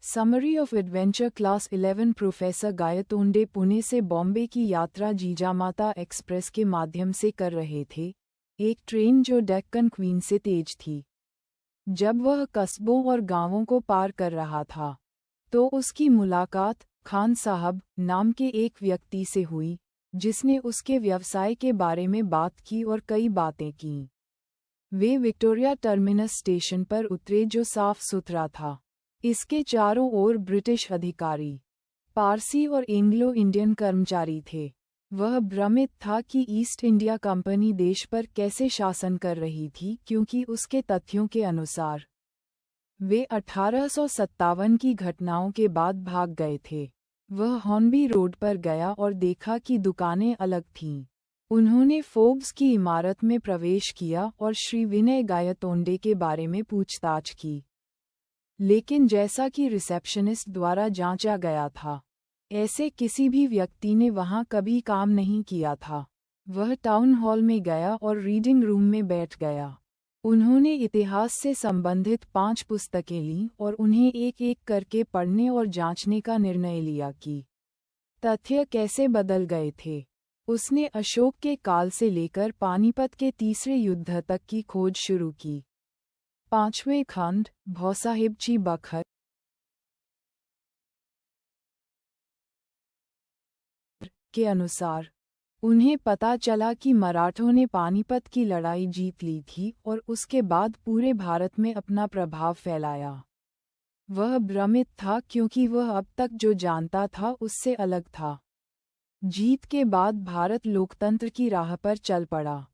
Summary of adventure class 11 professor Gaitonde Pune से बॉम्बे की यात्रा जीजामाता एक्सप्रेस के माध्यम से कर रहे थे, एक ट्रेन जो डेक्कन क्वीन से तेज थी। जब वह कस्बों और गांवों को पार कर रहा था, तो उसकी मुलाकात खान साहब नाम के एक व्यक्ति से हुई, जिसने उसके व्यवसाय के बारे में बात की और कई बातें की। वे विक्टोरिया टर्मिनस स्टेशन पर उतरे जो साफ सुथरा था। इसके चारों ओर ब्रिटिश अधिकारी, पारसी और एंग्लो इंडियन कर्मचारी थे। वह भ्रमित था कि ईस्ट इंडिया कंपनी देश पर कैसे शासन कर रही थी, क्योंकि उसके तथ्यों के अनुसार वे 1857 की घटनाओं के बाद भाग गए थे। वह हॉर्नबी रोड पर गया और देखा कि दुकानें अलग थीं। उन्होंने फोर्ब्स की इमारत में प्रवेश किया और श्री विनय गायतोंडे के बारे में पूछताछ की। लेकिन जैसा कि रिसेप्शनिस्ट द्वारा जांचा गया था, ऐसे किसी भी व्यक्ति ने वहां कभी काम नहीं किया था। वह टाउन हॉल में गया और रीडिंग रूम में बैठ गया। उन्होंने इतिहास से संबंधित 5 पुस्तकें लीं और उन्हें एक-एक करके पढ़ने और जांचने का निर्णय लिया कि तथ्य कैसे बदल गए थे। उसने अशोक के काल से लेकर पानीपत के तीसरे युद्ध तक की खोज शुरू की। 5वें खंड भौसाहिबची बखर के अनुसार उन्हें पता चला कि मराठों ने पानीपत की लड़ाई जीत ली थी और उसके बाद पूरे भारत में अपना प्रभाव फैलाया। वह भ्रमित था क्योंकि वह अब तक जो जानता था उससे अलग था। जीत के बाद भारत लोकतंत्र की राह पर चल पड़ा।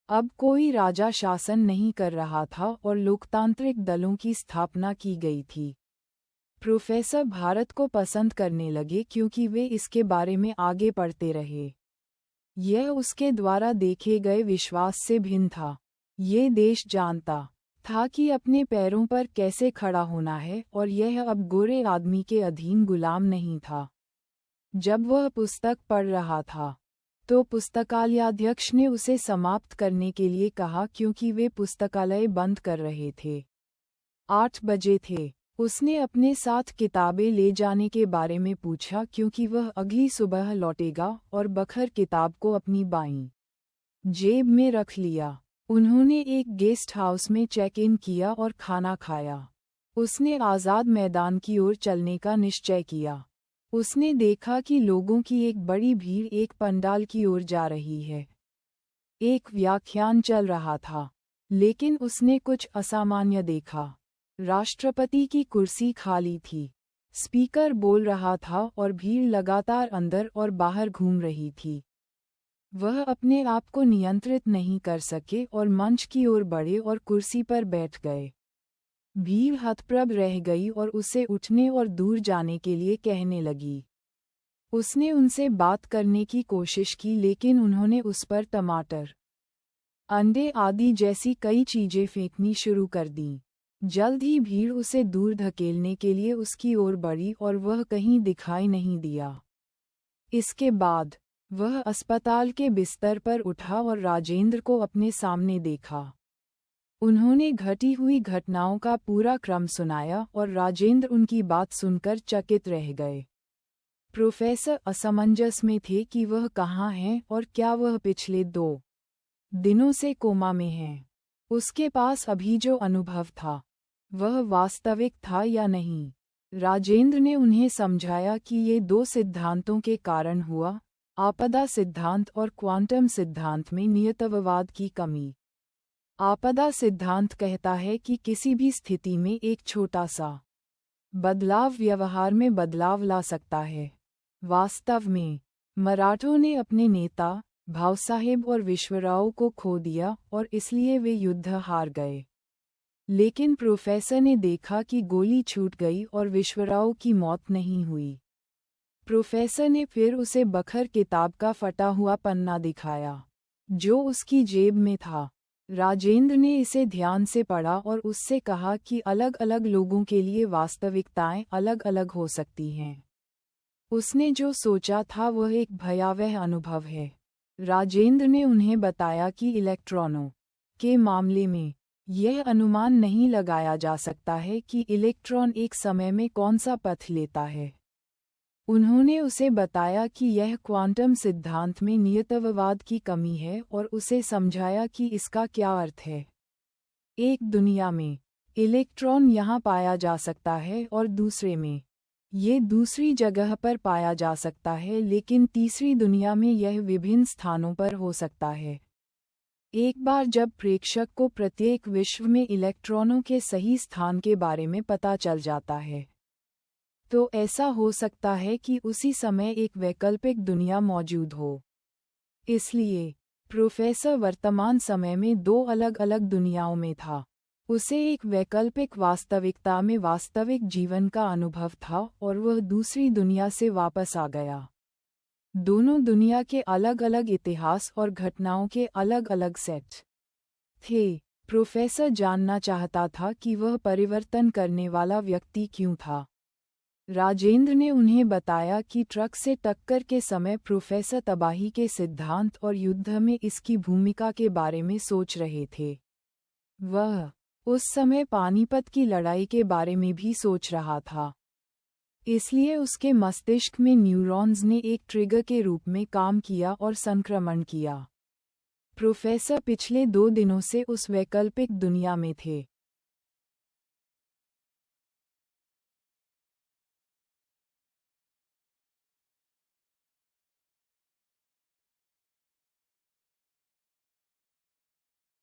अब कोई राजा शासन नहीं कर रहा था और लोकतांत्रिक दलों की स्थापना की गई थी। प्रोफेसर भारत को पसंद करने लगे क्योंकि वे इसके बारे में आगे पढ़ते रहे। यह उसके द्वारा देखे गए विश्वास से भिन्न था। ये देश जानता था कि अपने पैरों पर कैसे खड़ा होना है और यह अब गोरे आदमी के अधीन गुलाम नहीं था। जब वह पुस्तक पढ़ रहा था, तो पुस्तकालयाध्यक्ष ने उसे समाप्त करने के लिए कहा क्योंकि वे पुस्तकालय बंद कर रहे थे। 8 बजे थे। उसने अपने साथ किताबें ले जाने के बारे में पूछा क्योंकि वह अगली सुबह लौटेगा और बखर किताब को अपनी बाईं जेब में रख लिया। उन्होंने एक गेस्ट हाउस में चेक इन किया और खाना खाया। उसने आज़ाद मैदान की ओर चलने का निश्चय किया। उसने देखा कि लोगों की एक बड़ी भीड़ एक पंडाल की ओर जा रही है। एक व्याख्यान चल रहा था, लेकिन उसने कुछ असामान्य देखा। राष्ट्रपति की कुर्सी खाली थी। स्पीकर बोल रहा था और भीड़ लगातार अंदर और बाहर घूम रही थी। वह अपने आप को नियंत्रित नहीं कर सके और मंच की ओर बढ़े और कुर्सी पर बैठ गए। भीड़ हतप्रभ रह गई और उसे उठने और दूर जाने के लिए कहने लगी। उसने उनसे बात करने की कोशिश की लेकिन उन्होंने उस पर टमाटर, अंडे आदि जैसी कई चीजें फेंकनी शुरू कर दीं। जल्द ही भीड़ उसे दूर धकेलने के लिए उसकी ओर बढ़ी और वह कहीं दिखाई नहीं दिया। इसके बाद वह अस्पताल के बिस्तर पर उठा और राजेंद्र को अपने सामने देखा। उन्होंने घटी हुई घटनाओं का पूरा क्रम सुनाया और राजेंद्र उनकी बात सुनकर चकित रह गए। प्रोफेसर असमंजस में थे कि वह कहाँ हैं और क्या वह पिछले 2 दिनों से कोमा में हैं। उसके पास अभी जो अनुभव था, वह वास्तविक था या नहीं। राजेंद्र ने उन्हें समझाया कि ये 2 सिद्धांतों के कारण हुआ, आपदा सिद्धांत और क्वांटम सिद्धांत में नियतवाद की कमी। आपदा सिद्धांत कहता है कि किसी भी स्थिति में एक छोटा सा बदलाव व्यवहार में बदलाव ला सकता है। वास्तव में मराठों ने अपने नेता भावसाहेब और विश्वराव को खो दिया और इसलिए वे युद्ध हार गए। लेकिन प्रोफेसर ने देखा कि गोली छूट गई और विश्वराव की मौत नहीं हुई। प्रोफेसर ने फिर उसे बखर किताब का फटा हुआ पन्ना दिखाया, जो उसकी जेब में था। राजेंद्र ने इसे ध्यान से पढ़ा और उससे कहा कि अलग-अलग लोगों के लिए वास्तविकताएं अलग-अलग हो सकती हैं। उसने जो सोचा था वह एक भयावह अनुभव है। राजेंद्र ने उन्हें बताया कि इलेक्ट्रॉनों के मामले में यह अनुमान नहीं लगाया जा सकता है कि इलेक्ट्रॉन एक समय में कौन सा पथ लेता है। उन्होंने उसे बताया कि यह क्वांटम सिद्धांत में नियतवाद की कमी है और उसे समझाया कि इसका क्या अर्थ है। एक दुनिया में इलेक्ट्रॉन यहाँ पाया जा सकता है और दूसरे में ये दूसरी जगह पर पाया जा सकता है, लेकिन तीसरी दुनिया में यह विभिन्न स्थानों पर हो सकता है। एक बार जब प्रेक्षक को प्रत्येक विश्व में इलेक्ट्रॉनों के सही स्थान के बारे में पता चल जाता है, तो ऐसा हो सकता है कि उसी समय एक वैकल्पिक दुनिया मौजूद हो। इसलिए प्रोफेसर वर्तमान समय में दो अलग अलग दुनियाओं में था। उसे एक वैकल्पिक वास्तविकता में वास्तविक जीवन का अनुभव था और वह दूसरी दुनिया से वापस आ गया। दोनों दुनिया के अलग अलग इतिहास और घटनाओं के अलग अलग सेट थे। प्रोफेसर जानना चाहता था कि वह परिवर्तन करने वाला व्यक्ति क्यों था। राजेंद्र ने उन्हें बताया कि ट्रक से टक्कर के समय प्रोफेसर तबाही के सिद्धांत और युद्ध में इसकी भूमिका के बारे में सोच रहे थे। वह उस समय पानीपत की लड़ाई के बारे में भी सोच रहा था। इसलिए उसके मस्तिष्क में न्यूरॉन्स ने एक ट्रिगर के रूप में काम किया और संक्रमण किया। प्रोफेसर पिछले 2 दिनों से उस वैकल्पिक दुनिया में थे।